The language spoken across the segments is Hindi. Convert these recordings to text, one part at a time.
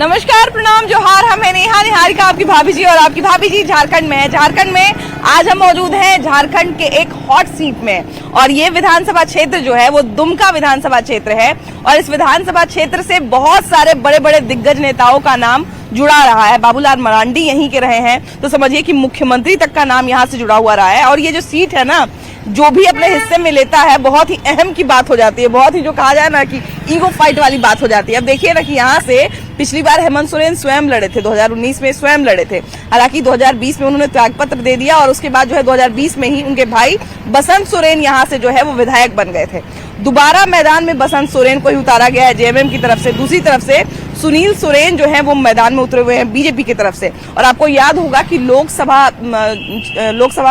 नमस्कार, प्रणाम, जोहार। हम है नेहा निहारिका, आपकी भाभी जी, और आपकी भाभी जी झारखंड में है। झारखंड में आज हम मौजूद हैं झारखंड के एक हॉट सीट में, और ये विधानसभा क्षेत्र जो है वो दुमका विधानसभा क्षेत्र है। और इस विधानसभा क्षेत्र से बहुत सारे बड़े बड़े दिग्गज नेताओं का नाम जुड़ा रहा है। बाबूलाल मरांडी यहीं के रहे हैं, तो समझिए कि मुख्यमंत्री तक का नाम यहाँ से जुड़ा हुआ रहा है। और ये जो सीट है ना, जो भी अपने हिस्से में लेता है, बहुत ही अहम की बात हो जाती है, बहुत ही जो कहा जाए ना कि ईगो फाइट वाली बात हो जाती है। अब देखिए ना कि यहाँ से पिछली बार हेमंत सोरेन स्वयं लड़े थे, 2019 में स्वयं लड़े थे। हालांकि 2020 में उन्होंने त्यागपत्र दे दिया, और उसके बाद जो है 2020 में ही उनके भाई बसंत सोरेन यहाँ से जो है वो विधायक बन गए थे। दोबारा मैदान में बसंत सोरेन को ही उतारा गया है जेएमएम की तरफ से। दूसरी तरफ से सुनील सोरेन जो है वो मैदान में उतरे हुए हैं बीजेपी की तरफ से। और आपको याद होगा कि लोकसभा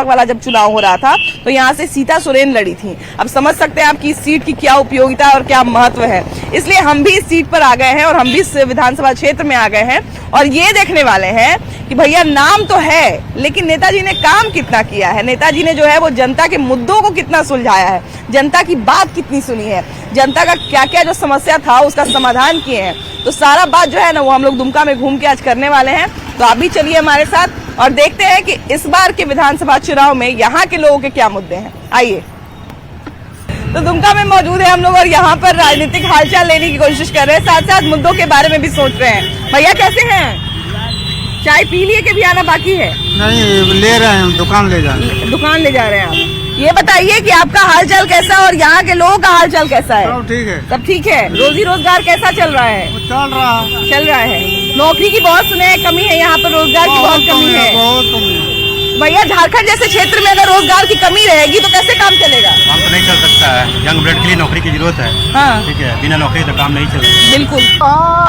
वाला जब चुनाव हो रहा था तो यहाँ से सीता सोरेन लड़ी थी। अब समझ सकते हैं आप कि इस सीट की क्या उपयोगिता और क्या महत्व है। इसलिए हम भी इस सीट पर आ गए हैं, और हम भी इस विधानसभा क्षेत्र में आ गए हैं, और ये देखने वाले हैं कि भैया नाम तो है, लेकिन नेताजी ने काम कितना किया है। नेताजी ने जो है वो जनता के मुद्दों को कितना सुलझाया है, जनता की बात कितनी सुनी है, जनता का क्या क्या जो समस्या था उसका समाधान किए हैं। तो सारा बात जो है ना वो हम लोग दुमका में घूम के आज करने वाले हैं। तो आप भी चलिए हमारे साथ और देखते हैं कि इस बार के विधानसभा चुनाव में यहाँ के लोगों के क्या मुद्दे हैं। आइए। तो दुमका में मौजूद है हम लोग, और यहाँ पर राजनीतिक हालचाल लेने की कोशिश कर रहे हैं, साथ साथ मुद्दों के बारे में भी सोच रहे हैं। भैया कैसे हैं? चाय पी लिए के भी आना बाकी है? नहीं, ले रहे हैं, दुकान ले जा रहे हैं। दुकान ले जा रहे हैं आप। ये बताइए कि आपका हालचाल कैसा है और यहाँ के लोगों का हालचाल कैसा है? सब ठीक है। सब ठीक है। रोजी रोजगार कैसा चल रहा है? चल रहा है। नौकरी की बहुत सुने हैं कमी है, यहाँ पर रोजगार की बहुत कमी है। बहुत कमी है। भैया झारखंड जैसे क्षेत्र में अगर रोजगार की कमी रहेगी तो कैसे काम चलेगा? काम तो नहीं चल सकता है। यंग ब्लड के लिए नौकरी की जरूरत है। हाँ, ठीक है, बिना नौकरी तो काम नहीं चलेगा। बिल्कुल।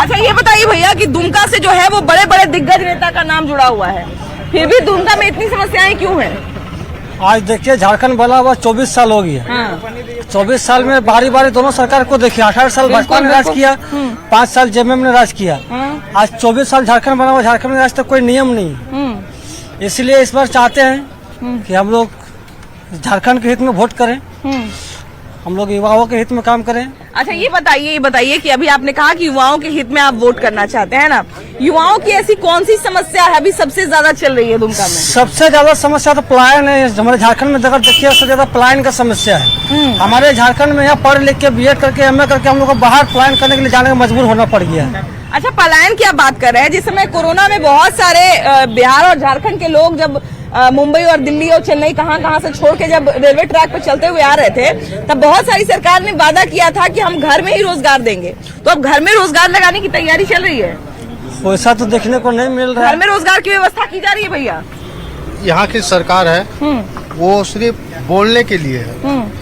अच्छा ये बताइए भैया कि दुमका से जो है वो बड़े बड़े दिग्गज नेता का नाम जुड़ा हुआ है, फिर भी दुमका में इतनी समस्याएं क्यों है? आज देखिए, झारखंड बना हुआ 24 साल हो गया। हाँ। 24 साल में बारी बारी दोनों सरकार को देखिए। 18 साल भाजपा ने राज किया, 5 साल जेएमएम ने राज किया। आज 24 साल झारखंड बना हुआ, झारखंड में आज तक कोई नियम नहीं। इसलिए इस बार चाहते हैं कि हम लोग झारखंड के हित में वोट करें, हम लोग युवाओं के हित में काम करें। अच्छा ये बताइए कि अभी आपने कहा कि युवाओं के हित में आप वोट करना चाहते हैं ना, युवाओं की ऐसी कौन सी समस्या है अभी सबसे ज्यादा चल रही है दुमका में? सबसे ज्यादा समस्या तो पलायन है। हमारे झारखंड में अगर देखिए, सबसे ज्यादा पलायन का समस्या है। हमारे झारखंड में यहाँ पढ़ लिख के बीएड करके एमए करके हम लोग को बाहर पलायन करने के लिए जाने का मजबूर होना पड़ गया है। अच्छा, पलायन की आप बात कर रहे हैं। जिस समय कोरोना में बहुत सारे बिहार और झारखंड के लोग जब मुंबई और दिल्ली और चेन्नई कहाँ से छोड़ के जब रेलवे ट्रैक पर चलते हुए आ रहे थे, तब बहुत सारी सरकार ने वादा किया था कि हम घर में ही रोजगार देंगे। तो अब घर में रोजगार लगाने की तैयारी चल रही है? पैसा तो देखने को नहीं मिल रहा है। घर में रोजगार की व्यवस्था की जा रही है भैया? यहाँ की सरकार है वो सिर्फ बोलने के लिए है,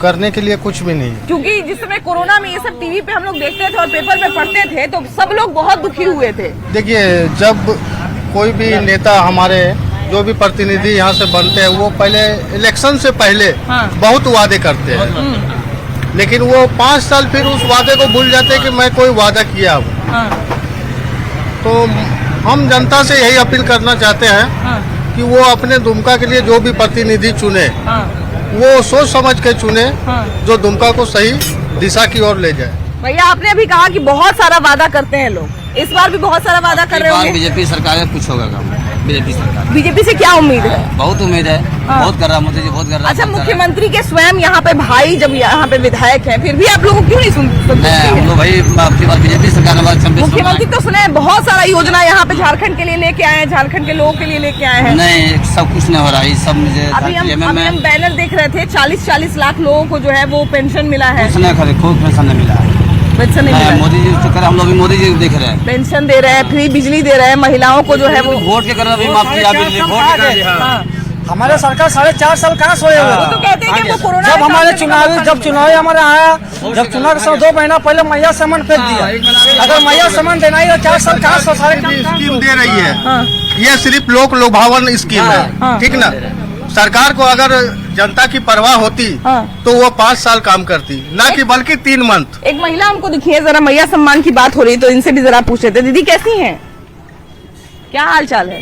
करने के लिए कुछ भी नहीं। क्योंकि जिस समय कोरोना में ये सब टीवी पे हम लोग देखते थे और पेपर में पढ़ते थे तो सब लोग बहुत दुखी हुए थे। देखिए, जब कोई भी नेता, हमारे जो भी प्रतिनिधि यहाँ से बनते हैं, वो पहले इलेक्शन से पहले बहुत वादे करते हैं, लेकिन वो 5 साल फिर उस वादे को भूल जाते हैं कि मैं कोई वादा किया हूँ। तो हम जनता से यही अपील करना चाहते हैं कि वो अपने दुमका के लिए जो भी प्रतिनिधि चुने, वो सोच समझ के चुने, जो दुमका को सही दिशा की ओर ले जाए। भैया आपने अभी कहा कि बहुत सारा वादा करते हैं लोग, इस बार भी बहुत सारा वादा कर रहे होंगे। बीजेपी सरकार है, कुछ होगा काम। बीजेपी सरकार, बीजेपी से क्या उम्मीद है? बहुत उम्मीद है, बहुत कर रहा मोदी जी, बहुत कर रहा। अच्छा, मुख्यमंत्री के स्वयं यहाँ पे भाई जब यहाँ पे विधायक हैं, फिर भी आप लोगों को क्यों नहीं सुनते? हम लोग भाई बीजेपी सरकार मुख्यमंत्री तो सुने बहुत सारा योजना यहाँ पे झारखंड के लिए लेके आए हैं, झारखंड के लोगों के लिए लेके आए हैं। नहीं, सब कुछ नहीं हो रहा है। सब मुझे अभी हम बैनर देख रहे थे, 40-40 लाख लोगों को जो है वो पेंशन मिला है। खूब पेंशन नहीं मिला है। पेंशन नहीं मिला। मोदी जी चक्कर हम लोग भी मोदी जी देख रहे हैं, पेंशन दे रहे हैं, फ्री बिजली दे रहे हैं, महिलाओं को जो है वो वोट के करना भी माफ किया। हमारे सरकार 4.5 साल कहाँ सोए हुए? तो कहते हैं कि वो कोरोना जब हमारे चुनाव हमारे आया, जब चुनाव के 2 महीना पहले मैया सामान फेंक दिया। अगर मैया सामान देना ही 4 साल कहाँ सो सारे स्कीम दे रही है, ये सिर्फ लोक लुभावन स्कीम है, ठीक ना। सरकार को अगर जनता की परवाह होती तो वो 5 साल काम करती, ना कि बल्कि 3 मंथ। एक महिला हमको दिखी है, जरा मैया सम्मान की बात हो रही तो इनसे भी जरा पूछ लेते। दीदी कैसी हैं? क्या हाल चाल है?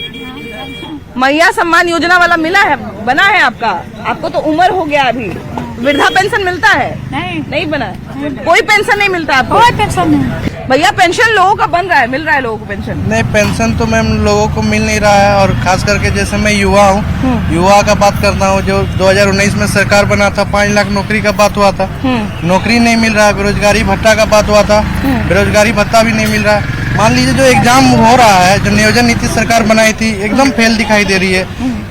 मैया सम्मान योजना वाला मिला है, बना है आपका? आपको तो उम्र हो गया अभी, वृद्धा पेंशन मिलता है? नहीं बना है। कोई पेंशन नहीं मिलता आपको? कोई पेंशन नहीं। भैया पेंशन लोगों का बन रहा है, मिल रहा है लोगों को पेंशन? नहीं, पेंशन तो मैम लोगों को मिल नहीं रहा है, और खास करके जैसे मैं युवा हूँ, युवा का बात करता हूँ, जो 2019 में सरकार बना था, 5 लाख नौकरी का बात हुआ था, नौकरी नहीं मिल रहा है। बेरोजगारी भत्ता का बात हुआ था, बेरोजगारी भत्ता भी नहीं मिल रहा है। मान लीजिए जो एग्जाम हो रहा है, जो नियोजन नीति सरकार बनाई थी, एकदम फेल दिखाई दे रही है।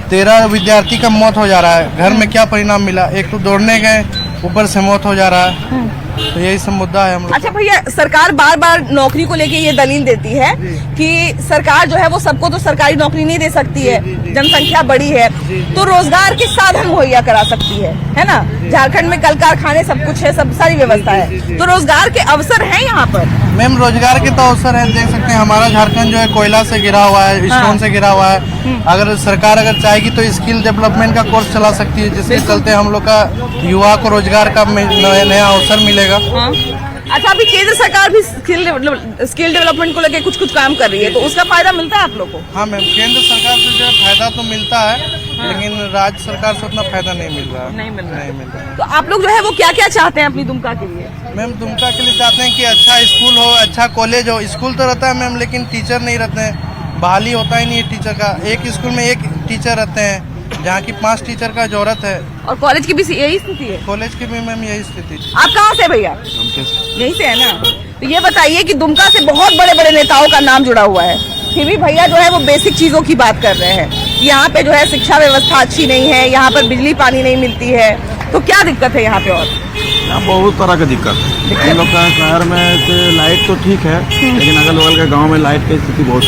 13 विद्यार्थी का मौत हो जा रहा है। घर में क्या परिणाम मिला? एक तो दौड़ने गए, ऊपर से मौत हो जा रहा है। तो यही सब मुद्दा है हम लोग। अच्छा भैया, सरकार बार बार नौकरी को लेके ये दलील देती है कि सरकार जो है वो सबको तो सरकारी नौकरी नहीं दे सकती है, जनसंख्या बड़ी है, तो रोजगार के साधन मुहैया करा सकती है ना। झारखंड में कल कारखाने सब कुछ है, सब सारी व्यवस्था है, तो रोजगार के अवसर हैं यहाँ पर। मैम रोजगार के तो अवसर है, देख सकते हैं हमारा झारखंड जो है कोयला से घिरा हुआ है, स्टोन से घिरा हुआ है। अगर सरकार अगर चाहेगी तो स्किल डेवलपमेंट का कोर्स चला सकती है, जिसके चलते हम लोग का युवा को रोजगार का नया अवसर मिलेगा। अच्छा, अभी केंद्र सरकार भी स्किल डेवलपमेंट को लेके कुछ काम कर रही है, तो उसका फायदा मिलता है आप लोग को? हाँ मैम, केंद्र सरकार से जो है फायदा तो मिलता है, लेकिन राज्य सरकार से उतना फायदा नहीं मिल रहा है। नहीं मिल रहा है। तो आप लोग जो है वो क्या क्या चाहते हैं अपनी दुमका के लिए? मैम दुमका के लिए चाहते हैं कि अच्छा स्कूल हो, अच्छा कॉलेज हो। स्कूल तो रहता है मैम, लेकिन टीचर नहीं रहते हैं, बहाली होता ही नहीं है टीचर का। एक स्कूल में 1 टीचर रहते हैं, जहाँ की 5 टीचर का जरूरत है। और कॉलेज की भी यही स्थिति है? कॉलेज की भी मैम यही स्थिति। आप कहाँ से भैया? यहीं से है ना। तो ये बताइए कि दुमका से बहुत बड़े बड़े नेताओं का नाम जुड़ा हुआ है, फिर भी भैया जो है वो बेसिक चीजों की बात कर रहे हैं। यहाँ पे जो है शिक्षा व्यवस्था अच्छी नहीं है, यहाँ पर बिजली पानी नहीं मिलती है, तो क्या दिक्कत है यहाँ पे? और यहाँ बहुत तरह का दिक्कत है। हम लोग का शहर में तो लाइट तो ठीक है, लेकिन अगल बगल के गांव में लाइट की स्थिति बहुत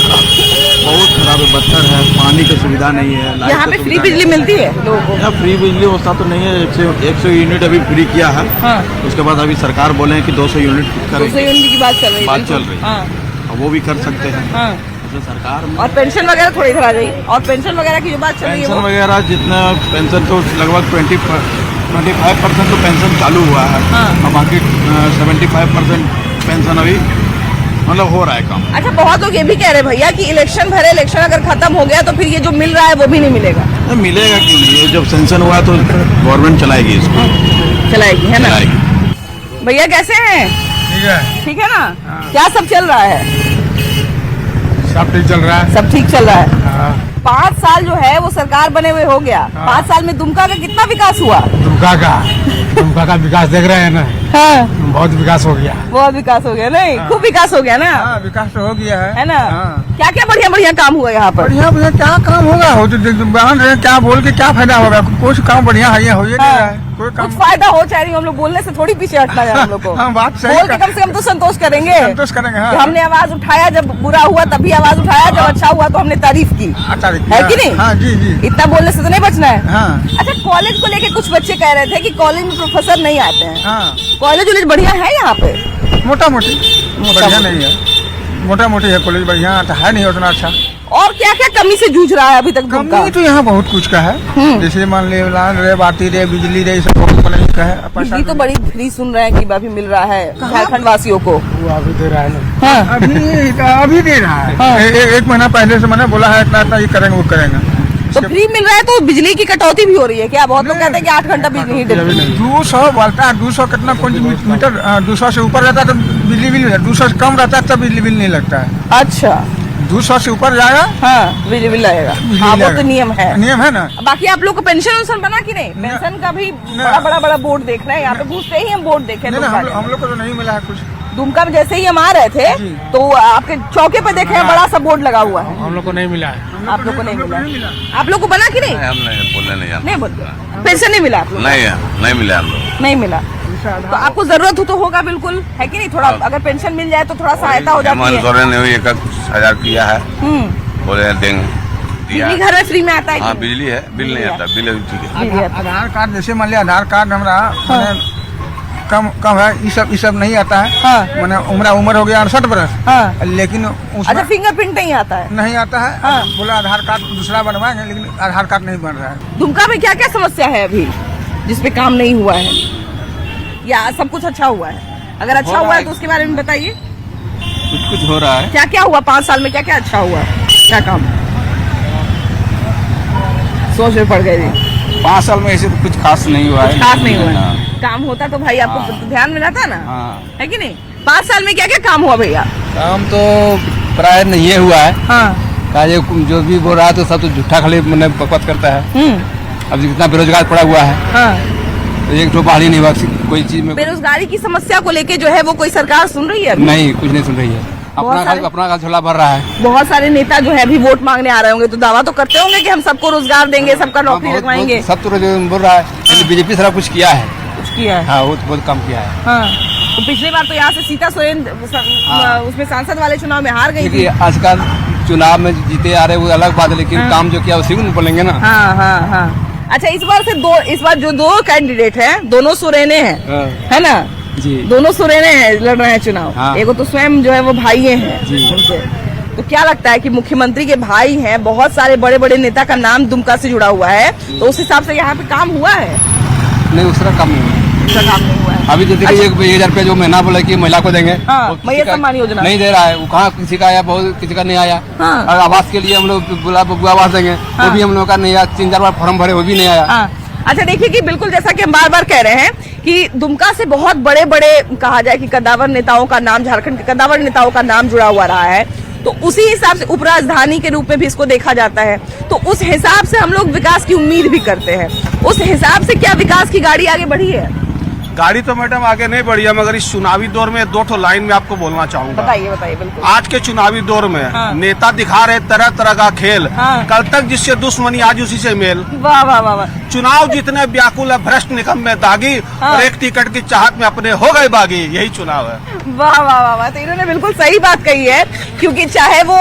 खराब है, बदतर है, पानी की सुविधा नहीं है। यहाँ पे फ्री बिजली मिलती है लोगों को? यहाँ फ्री बिजली व्यवस्था तो नहीं है। 100 यूनिट अभी फ्री किया है। उसके बाद अभी सरकार बोले हैं कि 200 यूनिट करेंगे। 200 यूनिट की बात चल रही है। और वो भी कर सकते हैं सरकार। और पेंशन वगैरह थोड़ी इधर आ जाइए। और पेंशन वगैरह की जो बात चल रही है, पेंशन वगैरह जितना पेंशन तो लगभग 25% तो पेंशन चालू हुआ है, और बाकी 75% पेंशन अभी मतलब हो रहा है काम। अच्छा, बहुत लोग ये भी कह रहे हैं भैया कि इलेक्शन भरे, इलेक्शन अगर खत्म हो गया तो फिर ये जो मिल रहा है वो भी नहीं मिलेगा। तो मिलेगा क्यों नहीं? ये जब सेंशन हुआ तो गवर्नमेंट चलाएगी इसको, चलाएगी, है ना? भैया कैसे हैं? ठीक है। ठीक है ना? क्या सब चल रहा है? सब ठीक चल रहा है। सब ठीक चल रहा है। 5 साल जो है वो सरकार बने हुए हो गया। 5 साल में दुमका का कितना विकास हुआ? दुमका का विकास देख रहे हैं ना। हाँ, बहुत विकास हो गया। बहुत विकास हो गया। नहीं, खूब विकास हो गया ना। विकास तो हो गया है ना? क्या क्या बढ़िया बढ़िया काम हुआ यहाँ पर? बढ़िया बढ़िया क्या काम होगा? हो तो बयान रहे, क्या बोल के क्या फायदा होगा? कुछ काम बढ़िया है, हो ही नहीं रहा है। कोई कुछ फायदा हो चाहे नहीं, हम लोग बोलने से थोड़ी पीछे हटना है हम लोग को। बात सही। बोल के कम से कम तो संतोष करेंगे। संतोष करेंगे। कि हमने आवाज उठाया, जब बुरा हुआ तभी आवाज उठाया, जब अच्छा हुआ तो हमने तारीफ की, है कि नहीं? हाँ जी जी। इतना बोलने से तो नहीं बचना है। हाँ। अच्छा, कॉलेज को लेके कुछ बच्चे कह रहे थे कि कॉलेज में प्रोफेसर नहीं आते हैं। हाँ। कॉलेज वॉलेज बढ़िया है यहाँ पे? मोटा मोटी बढ़िया नहीं है, मोटा मोटी है कॉलेज, बढ़िया है नहीं उतना अच्छा। और क्या क्या कमी से जूझ रहा है अभी तक दुमका? कमी तो यहाँ बहुत कुछ का है, जैसे मान ली लाइन रे, बाती रे, बिजली रे, सब बहुत का है। बिजली तो बड़ी फ्री सुन रहे हैं कि अभी मिल रहा है झारखंड वासियों को। वो अभी दे रहा है ना। हाँ। अभी दे रहा है। हाँ। एक महीना पहले से मैंने बोला है इतना इतना ये करेंगे वो करेंगे। तो फ्री मिल रहा है तो बिजली की कटौती भी हो रही है क्या? बहुत लोग कहते हैं कि 8 घंटा बिजली नहीं देते। 200 बोलता है, 200 कितना कौन मीटर, 200 से ऊपर रहता है तो बिजली बिल, 200 से कम रहता है तब बिजली बिल नहीं लगता है। अच्छा, 200 से ऊपर जाएगा, हाँ बिजली बिल लगेगा। हाँ, वो तो नियम है ना। बाकी आप लोग को पेंशन वेंशन बना कि नहीं? पेंशन का भी बड़ा बोर्ड देख रहे हैं यहाँ पे, घुसते ही हम बोर्ड देखे। हम लोग को तो नहीं मिला है कुछ। दुमका में जैसे ही हम आ रहे थे तो आपके चौके पे देखे हैं बड़ा सा बोर्ड लगा हुआ है। हम लोग को नहीं मिला है। आप लोग को नहीं मिला? आप लोग को बना कि नहीं? हम नहीं बोलते पेंशन नहीं मिला? नहीं मिला हम लोग। नहीं मिला तो आपको जरूरत हो तो होगा बिल्कुल, है कि नहीं? थोड़ा अगर पेंशन मिल जाए तो थोड़ा सहायता हो जाती है। ने 1,000 किया है, बोले देंगे। बिजली घर में फ्री में आता है? हाँ, बिजली है, बिल नहीं आता, बिल ठीक है। आधार कार्ड जैसे मान लिया, आधार कार्ड हमारा कम है, ये सब नहीं आता है। हाँ। मैंने उम्र हो गया 68 बरस। हाँ। लेकिन अच्छा, फिंगरप्रिंट नहीं आता है? नहीं आता है। हाँ। बोला आधार कार्ड दूसरा बनवाएंगे, लेकिन आधार कार्ड नहीं बन रहा है। दुमका में क्या क्या समस्या है अभी जिसपे काम नहीं हुआ है, या सब कुछ अच्छा हुआ है? अगर अच्छा हुआ है तो उसके बारे में बताइए। कुछ हो रहा है। क्या क्या हुआ 5 साल में? क्या क्या अच्छा हुआ? क्या काम? सोच में पड़ गए। 5 साल में ऐसे तो कुछ खास नहीं हुआ है। खास नहीं हुआ है। काम होता तो भाई आपको ध्यान में रहता ना, है कि नहीं? 5 साल में क्या क्या काम हुआ भैया? काम तो प्राय नहीं हुआ है। हाँ। का ये जो भी बोल रहा है तो सब तो झूठा खाली मैंने बकवास करता है। अब जितना बेरोजगार पड़ा हुआ है, हाँ। तो एक तो बाहर ही नहीं हुआ कोई चीज में। बेरोजगारी की समस्या को लेके जो है वो कोई सरकार सुन रही है अभी? नहीं, कुछ नहीं सुन रही है। अपना का झोला भर रहा है। बहुत सारे नेता जो है अभी वोट मांगने आ रहे होंगे तो दावा तो करते होंगे कि हम सबको रोजगार देंगे, सबका नौकरी लगवाएंगे। सब तो बोल रहा है, बीजेपी सारा कुछ किया है। कुछ किया है? हाँ, वो तो बहुत कम किया है। हाँ। तो पिछली बार तो यहाँ से सीता सोरेन उसमें सांसद वाले चुनाव में हार गई थी। आजकल चुनाव में जीते आ रहे वो अलग बात है, लेकिन काम जो किया उसी को बोलेंगे ना। हाँ हाँ हाँ। अच्छा, इस बार जो दो कैंडिडेट हैं दोनों सुरेने हैं, है ना जी? दोनों सुरेने हैं, लड़ रहे हैं चुनाव। हाँ। एक तो स्वयं जो है वो भाई हैं उनके। तो क्या लगता है कि मुख्यमंत्री के भाई हैं, बहुत सारे बड़े बड़े नेता का नाम दुमका से जुड़ा हुआ है, तो उस हिसाब से यहाँ पे काम हुआ है? नहीं, उस तरह काम नहीं हुआ। काम नहीं हुआ है। अभी जैसे 1,000 रुपया जो महीना बोला कि महिला को देंगे, हाँ, महिला सम्मान योजना नहीं दे रहा है। वो कहाँ किसी का आया, बहुत किसी का नहीं आया। हाँ। और आवास के लिए हम लोग बोला बबुआ आवास देंगे, वो भी हम लोग का नहीं आया। 3-4 बार फॉर्म भरे, वो भी नहीं आया। हाँ। अच्छा, देखिए कि बिल्कुल जैसा कि हम बार बार कह रहे हैं कि दुमका से बहुत बड़े बड़े कहा जाए कि कद्दावर नेताओं का नाम, झारखंड के कद्दावर नेताओं का नाम जुड़ा हुआ रहा है, तो उसी हिसाब से उपराजधानी के रूप में भी इसको देखा जाता है। तो उस हिसाब से हम लोग विकास की उम्मीद भी करते हैं। उस हिसाब से क्या विकास की गाड़ी आगे बढ़ी है? गाड़ी तो मैडम आगे नहीं बढ़ी है, मगर इस चुनावी दौर में 2 लाइन में आपको बोलना चाहूंगा। बताइए बताइए। बिल्कुल। आज के चुनावी दौर में हाँ। नेता दिखा रहे तरह तरह का खेल। हाँ। कल तक जिससे दुश्मनी आज उसी से मेल। वाह वाह वाह वाह। चुनाव जितने व्याकुल है, भ्रष्ट निकम्मे दागी, हाँ। और एक टिकट की चाहत में अपने हो गए बागी, यही चुनाव है। वाह वाह वाह वाह। तो इन्होंने बिल्कुल सही बात कही है, क्योंकि चाहे वो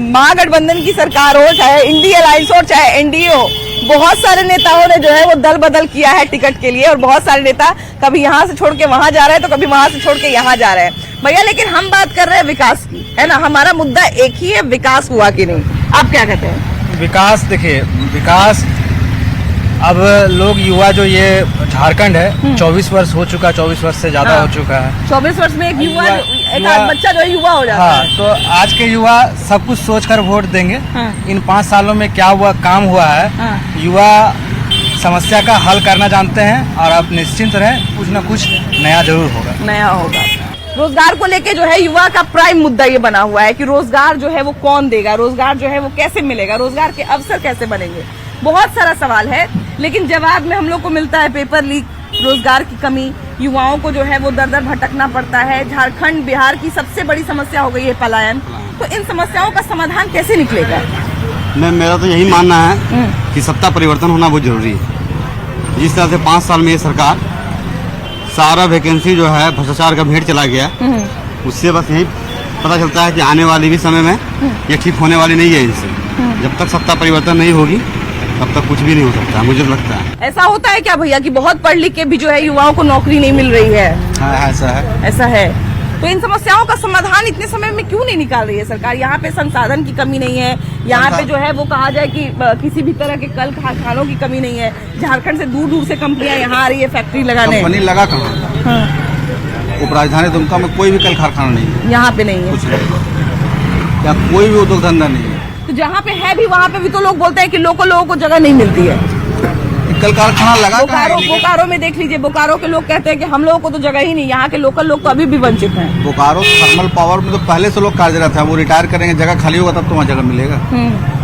महागठबंधन की सरकार हो, चाहे इंडिया अलायंस हो, चाहे एनडीए हो, बहुत सारे नेताओं ने जो है वो दल बदल किया है टिकट के लिए, और बहुत सारे नेता कभी यहाँ से छोड़ के वहां जा रहे हैं तो कभी वहां से छोड़ के यहाँ जा रहे हैं भैया। लेकिन हम बात कर रहे हैं विकास की, है ना? हमारा मुद्दा एक ही है, विकास हुआ कि नहीं? आप क्या कहते हैं? विकास, देखिए विकास, अब लोग युवा जो ये झारखंड है 24 वर्ष हो चुका, 24 वर्ष से ज्यादा हाँ। हो चुका है। 24 वर्ष में एक युवा, एक बच्चा जो है युवा हो जाता हाँ, है। तो आज के युवा सब कुछ सोचकर वोट देंगे। हाँ। इन 5 सालों में क्या हुआ, काम हुआ है, हाँ। युवा समस्या का हल करना जानते हैं, और आप निश्चिंत रहें, कुछ न कुछ नया जरूर होगा। नया होगा। रोजगार को लेके जो है युवा का प्राइम मुद्दा ये बना हुआ है कि रोजगार जो है वो कौन देगा, रोजगार जो है वो कैसे मिलेगा, रोजगार के अवसर कैसे बनेंगे। बहुत सारा सवाल है, लेकिन जवाब में हम लोग को मिलता है पेपर लीक, रोजगार की कमी, युवाओं को जो है वो दर दर भटकना पड़ता है। झारखंड, बिहार की सबसे बड़ी समस्या हो गई है पलायन। तो इन समस्याओं का समाधान कैसे निकलेगा? मेरा तो यही मानना है कि सत्ता परिवर्तन होना बहुत जरूरी है। जिस तरह से 5 साल में ये सरकार सारा वैकेंसी जो है भ्रष्टाचार का भेंट चला गया, उससे बस यही पता चलता है कि आने वाले भी समय में ये ठीक होने वाली नहीं है। इनसे जब तक सत्ता परिवर्तन नहीं होगी तब तक कुछ भी नहीं हो सकता, मुझे लगता है। ऐसा होता है क्या भैया कि बहुत पढ़ लिख के भी जो है युवाओं को नौकरी नहीं मिल रही है? हाँ, ऐसा है। ऐसा है। तो इन समस्याओं का समाधान इतने समय में क्यों नहीं निकाल रही है सरकार? यहाँ पे संसाधन की कमी नहीं है, यहाँ पे जो है वो कहा जाए कि किसी भी तरह के कल कारखानों की कमी नहीं है। झारखंड से दूर दूर से कंपनियां यहाँ आ रही है फैक्ट्री लगाने। कंपनी लगा कहाँ? हाँ। उपराजधानी दुमका में कोई भी कल कारखाना नहीं है, यहाँ पे नहीं है कुछ नहीं, या कोई भी उद्योग धंधा नहीं है। तो जहाँ पे है भी वहाँ पे भी तो लोग बोलते हैं कि लोगों को जगह नहीं मिलती है। कल कारखाना लगा कहाँ है? बोकारो में देख लीजिए, बोकारो के लोग कहते हैं कि हम लोगों को तो जगह ही नहीं, यहाँ के लोकल लोग तो अभी भी वंचित हैं। बोकारो थर्मल पावर में तो पहले से लोग कार्यरत है, वो रिटायर करेंगे, जगह खाली होगा तब तो वहाँ जगह मिलेगा।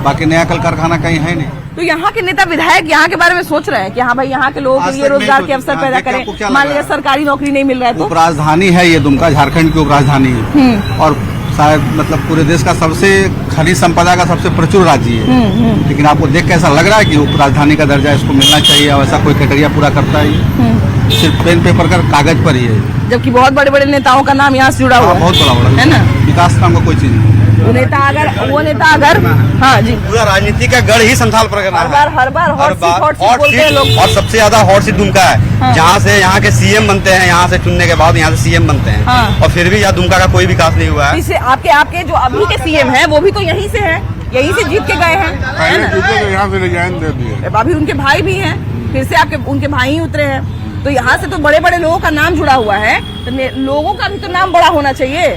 बाकी नया कल कारखाना कहीं है नहीं। तो यहाँ के नेता विधायक यहाँ के बारे में सोच रहे हैं कि हाँ भाई यहाँ के लोगों के लिए रोजगार के अवसर पैदा करें। मान लीजिए सरकारी नौकरी नहीं मिल रहा है तो? उपराजधानी है ये दुमका, झारखंड की उपराजधानी है, और शायद मतलब पूरे देश का सबसे खनिज संपदा का सबसे प्रचुर राज्य है। लेकिन आपको देख के ऐसा लग रहा है कि उपराजधानी का दर्जा इसको मिलना चाहिए, और ऐसा कोई क्राइटेरिया पूरा करता है? सिर्फ पेन पेपर का कागज पर ही है, जबकि बहुत बड़े बड़े नेताओं का नाम यहाँ से जुड़ा हुआ है। बहुत बड़ा है ना? विकास नाम का कोई चीज नहीं। वो नेता अगर हाँ जी, पूरा राजनीति का गढ़ ही संथाल परगना है। हर बार हॉट सीट बोलते हैं लोग। और सबसे ज्यादा हॉट सीट दुमका है। हाँ। जहाँ से यहाँ के सीएम बनते हैं, यहाँ से चुनने के बाद यहाँ से सीएम बनते हैं। हाँ। और फिर भी यहाँ दुमका का कोई विकास नहीं हुआ है। इसे आपके जो अभी के सीएम हैं वो भी तो यहीं से हैं, यहीं से जीत के गए हैं, है ना? यहाँ से रिजाइन दे दिए। अभी उनके भाई भी हैं, फिर से उनके भाई ही उतरे हैं। तो यहाँ से तो बड़े बड़े लोगों का नाम जुड़ा हुआ है, तो लोगों का भी तो नाम बड़ा होना चाहिए।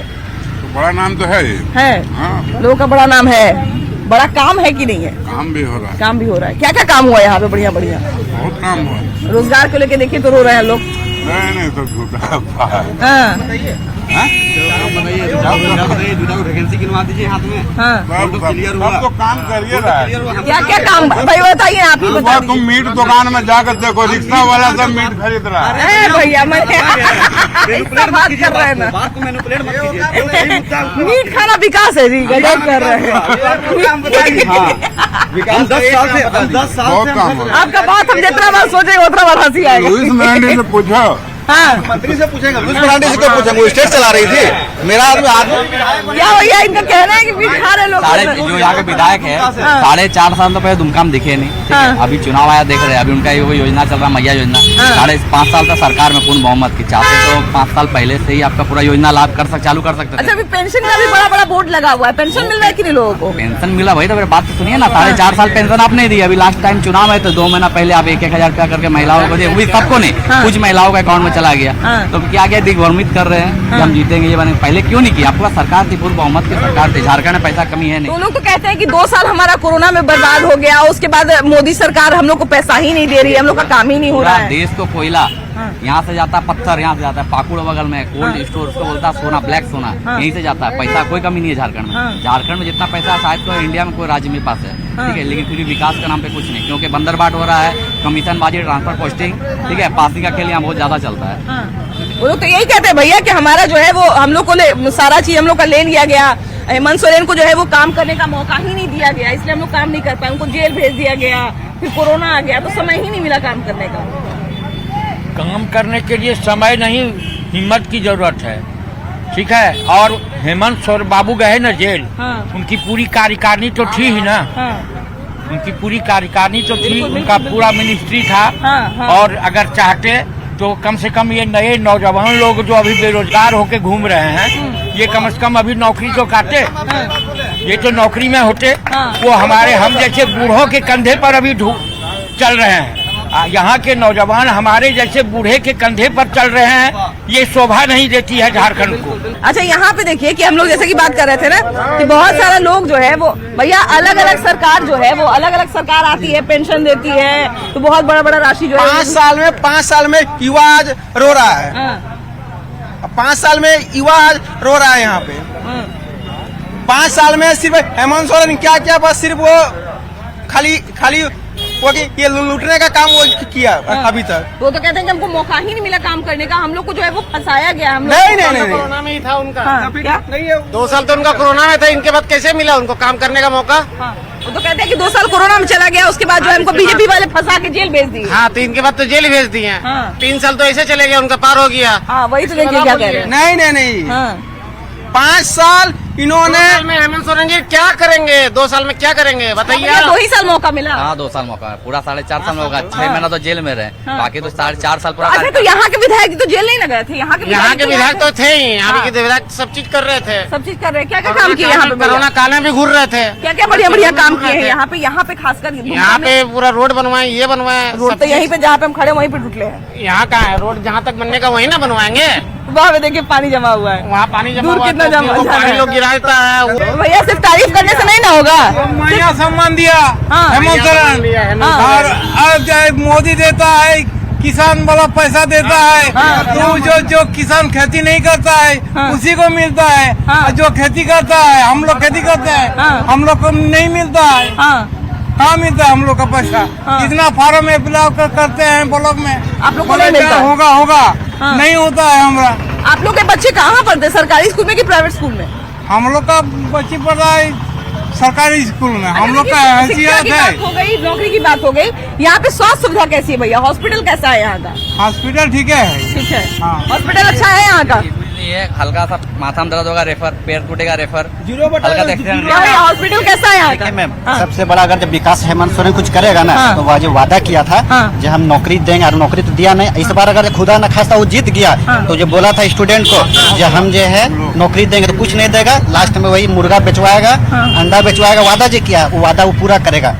तो बड़ा नाम तो है ये। है। हाँ। लोगों का बड़ा नाम है, बड़ा काम है कि नहीं है? काम भी हो रहा है, काम भी हो रहा है। क्या क्या काम हुआ यहाँ पे? बढ़िया बढ़िया बहुत काम हुआ। रोजगार को लेके देखिए तो रो रहे हैं लोग। नहीं तो झूठा हाँ। वैकेंसी गिनवा दीजिए हाथ में। क्लियर हुआ तो काम करिए रहा है। क्या क्या काम भाई बताइए, आप ही बता तुम मीट दुकान में जाकर देखो, रिक्शा वाला सब मीट खरीद रहा है। दीजिए। भैया मैं ऐसा बात कर रहे हैं ना, बात को मैनिपुलेट मत कीजिए। मीट खाना विकास है जी, गजब कर रहे हैं। हम 10 साल बहुत से काम हो आपका बात हम जितना बार सोचेंगे उतना बार हंसी आएगा। लुइस मरांडी से पूछो। हाँ मंत्री से पूछेगा, लुइस मरांडी से क्यों पूछेंगे? वो स्टेट चला रही थी। मेरा आदमी क्या भैया इनका कहना है कि मीट खा रहे लोग। जो यहाँ के विधायक है 4.5 साल तो पहले दुमका दिखे नहीं, ठीक है? हाँ। अभी चुनाव आया देख रहे हैं, अभी उनका ये योजना चल रहा मैया योजना। हाँ। 5.5 साल तक सरकार में पूर्ण बहुमत की चाहते तो 5 साल पहले से ही आपका पूरा योजना लाभ चालू कर सकते अच्छा थे। अभी पेंशन का भी बड़ा बड़ा बोर्ड लगा हुआ है, पेंशन मिल रहा है कि नहीं लोगों को? पेंशन मिला भाई, तो मेरी बात तो सुनिए ना। 4.5 साल पेंशन आपने दी, अभी लास्ट टाइम चुनाव है तो 2 महीना पहले आप 1,000 रुपया करके महिलाओं को दिए, वो भी सबको नहीं, हाँ। कुछ महिलाओं के अकाउंट में चला गया। हाँ। तो क्या क्या दिग्भ्रमित कर रहे हैं कि हम जीतेंगे, ये बने पहले क्यों नहीं किया? आपका सरकार थी, पूर्ण बहुमत की सरकार थी, झारखंड में पैसा कमी है तो नहीं। लोग तो कहते हैं कि 2 साल हमारा कोरोना में बर्बाद हो गया, उसके बाद मोदी सरकार हम लोग को पैसा ही नहीं दे रही है, हम लोग का काम ही नहीं हो रहा पूरा है। देश को कोयला यहाँ से जाता है, पत्थर यहाँ से जाता है, पाकुड़ बगल में कोल्ड स्टोर, उसको बोलता है सोना, ब्लैक सोना, यहीं से जाता है। पैसा कोई कमी नहीं है झारखंड में। झारखंड में जितना पैसा है शायद तो इंडिया में कोई राज्य में पास है, ठीक है, लेकिन फिर भी विकास के नाम पे कुछ नहीं, क्योंकि बंदरबाट हो रहा है, कमीशन बाजी, ट्रांसफर पोस्टिंग, ठीक है, पासी का खेल यहाँ बहुत ज्यादा चलता है। वो लोग तो यही कहते हैं भैया कि हमारा जो है वो हम लोग को सारा चीज हम लोग का ले लिया गया। हेमंत सोरेन को जो है वो काम करने का मौका ही नहीं दिया गया, इसलिए हम लोग काम नहीं कर पाए, उनको जेल भेज दिया गया, फिर कोरोना आ गया तो समय ही नहीं मिला काम करने का। काम करने के लिए समय नहीं, हिम्मत की जरूरत है, ठीक है। और हेमंत सोरेन बाबू गए ना जेल, उनकी पूरी कार्यकारिणी तो थी ही ना, उनकी पूरी कार्यकारिणी तो थी, उनका पूरा मिनिस्ट्री था। और अगर चाहते तो कम से कम ये नए नौजवान लोग जो अभी बेरोजगार होके घूम रहे हैं, ये कम से कम अभी नौकरी तो काटे, ये तो नौकरी में होते। वो हमारे हम जैसे बूढ़ों के कंधे पर अभी चल रहे हैं। यहाँ के नौजवान हमारे जैसे बूढ़े के कंधे पर चल रहे हैं, ये शोभा नहीं देती है झारखंड को। अच्छा यहाँ पे देखिए कि हम लोग जैसे कि बात कर रहे थे ना कि बहुत सारा लोग जो है वो भैया अलग अलग सरकार जो है वो अलग अलग सरकार आती है, पेंशन देती है, तो बहुत बड़ा बड़ा राशि जो है 5 साल में युवा आज रो रहा है। 5 साल में युवा आज रो रहा है यहाँ पे। 5 साल में सिर्फ हेमंत सोरेन क्या बस सिर्फ वो खाली वो कि ये लूटने का काम वो किया अभी तक। वो तो कहते हैं कि हमको मौका ही नहीं मिला काम करने का, हम लोग को जो है वो फंसाया गया। हम नहीं कोरोना में ही था उनका। क्या नहीं है। 2 साल तो उनका कोरोना में था, इनके बाद कैसे मिला उनको काम करने का मौका? वो तो कहते हैं कि 2 साल कोरोना में चला गया, उसके बाद जो है हमको बीजेपी वाले फंसा के जेल भेज दिए। हाँ, तो इनके बाद तो जेल भेज दिए हैं। 3 साल तो ऐसे चले गए, उनका पार हो गया। हाँ वही तो देखिए क्या कह रहे हैं। नहीं 5 साल इन्होंने हेमंत सोरेन जी क्या करेंगे? 2 साल में क्या करेंगे बताइए? 2 ही साल मौका मिला। हाँ 2 साल मौका है, पूरा 4.5 साल मौका, 6 महीना तो जेल में रहे, बाकी तो 4.5 साल पूरा। अच्छा तो यहाँ के विधायक तो जेल नहीं लगे थे? यहाँ के विधायक तो थे ही, यहाँ के विधायक सब चीज कर रहे थे, सब चीज कर रहे हैं। क्या क्या काम किए यहाँ पे? कोरोना काल में भी घूर रहे थे। क्या क्या बढ़िया बढ़िया काम किए हैं यहाँ पे खासकर यहाँ पे पूरा रोड बनवाए, ये बनवाए। रोड तो यहीं पे जहाँ पे हम खड़े वहीं पे टूटले हैं। यहाँ का है रोड, जहाँ तक बनने का वही ना बनवाएंगे। वहाँ पे देखिए पानी जमा हुआ है, वहाँ पानी जमा दूर हुआ कितना है, जमा तो पानी लोग गिराता है। भैया सिर्फ तारीफ करने से नहीं ना होगा। मैया सम्मान दिया हेमंत सोरेन, और मोदी देता है, किसान वाला पैसा देता है। तो जो किसान खेती नहीं करता है उसी को मिलता है, और जो खेती करता है, हम लोग खेती करते हैं, हम लोग को नहीं मिलता है। हाँ मिलता है हम लोग का पैसा। इतना फार्म में फिलअप करते हैं ब्लॉक में, आप लोग को नहीं मिलता? होगा नहीं होता है हमारा। आप लोग के बच्चे कहाँ पढ़ते हैं, सरकारी स्कूल में कि प्राइवेट स्कूल में? हम लोग का बच्ची पढ़ रहा है सरकारी स्कूल में। हम लोग का हैसियत है। हो गई, नौकरी की बात हो गई। यहाँ पे स्वास्थ्य सुविधा कैसी है भैया? हॉस्पिटल कैसा है यहाँ का? हॉस्पिटल ठीक है। ठीक है, हाँ। हॉस्पिटल अच्छा है यहाँ का? ये हल्का सा माथा में दर्द होगा रेफर, पैर टूटेगा रेफर, हल्का एक्सीडेंट। हॉस्पिटल कैसा है यहाँ का? मैम सबसे बड़ा अगर जब विकास हेमंत सोरेन कुछ करेगा ना, तो वह जो वादा किया था जो हम नौकरी देंगे, और नौकरी तो दिया नहीं। इस बार अगर खुदा न खास्ता वो जीत गया तो जो बोला था स्टूडेंट को जो हम जो है नौकरी देंगे, तो कुछ नहीं देगा, लास्ट में वही मुर्गा बेचवाएगा, अंडा बेचवाएगा। वादा जो किया वो वादा वो पूरा करेगा।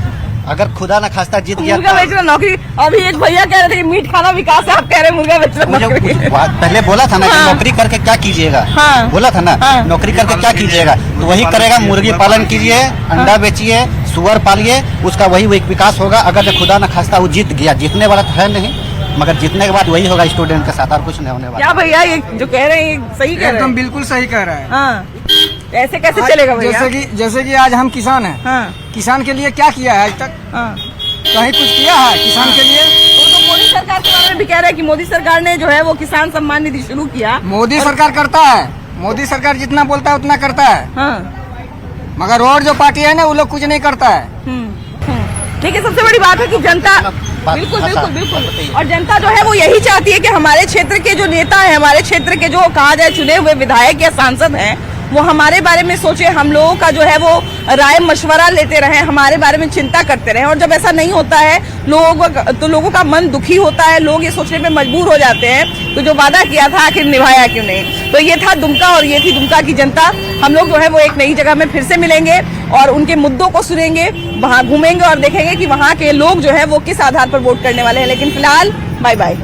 अगर खुदा न खास्ता जीत गया मुर्गा बेचना नौकरी। अभी एक भैया कह रहे थे कि मीट खाना विकास है, आप कह रहे मुर्गा बेचना नौकरी। पहले बोला था ना कि नौकरी करके क्या कीजिएगा, बोला था ना नौकरी करके क्या कीजिएगा, तो वही करेगा। मुर्गी पालन कीजिए, अंडा बेचिए, सुअर पालिए, उसका वही विकास होगा। अगर खुदा न खास्ता वो जीत गया, जीतने वाला तो है नहीं, मगर जीतने के बाद वही होगा स्टूडेंट के साथ, और कुछ नहीं होने वाला। क्या भैया ये जो कह रहे हैं ये सही कह रहे एकदम हैं? बिल्कुल सही कह रहा है। हाँ, ऐसे कैसे चलेगा भैया? जैसे कि आज हम किसान हैं। हाँ, किसान के लिए क्या किया है आज तक? हाँ, कहीं कुछ किया है किसान के लिए? तो मोदी सरकार के बारे में भी कह रहे हैं कि मोदी सरकार ने जो है वो किसान सम्मान निधि शुरू किया। मोदी सरकार करता है, मोदी सरकार जितना बोलता है उतना करता है। हाँ, मगर और जो पार्टी है ना वो लोग कुछ नहीं करता है। ठीक है, सबसे बड़ी बात है कि जनता बिल्कुल बिल्कुल बिल्कुल, और जनता जो है वो यही चाहती है कि हमारे क्षेत्र के जो नेता है, हमारे क्षेत्र के जो कहा जाए चुने हुए विधायक या सांसद हैं, वो हमारे बारे में सोचे, हम लोगों का जो है वो राय मशवरा लेते रहे, हमारे बारे में चिंता करते रहे। और जब ऐसा नहीं होता है लोगों का मन दुखी होता है, लोग ये सोचने पे मजबूर हो जाते हैं तो जो वादा किया था आखिर निभाया क्यों नहीं। तो ये था दुमका और ये थी दुमका की जनता। हम लोग जो है वो एक नई जगह में फिर से मिलेंगे और उनके मुद्दों को सुनेंगे, वहाँ घूमेंगे और देखेंगे कि वहाँ के लोग जो है वो किस आधार पर वोट करने वाले हैं। लेकिन फिलहाल बाय बाय।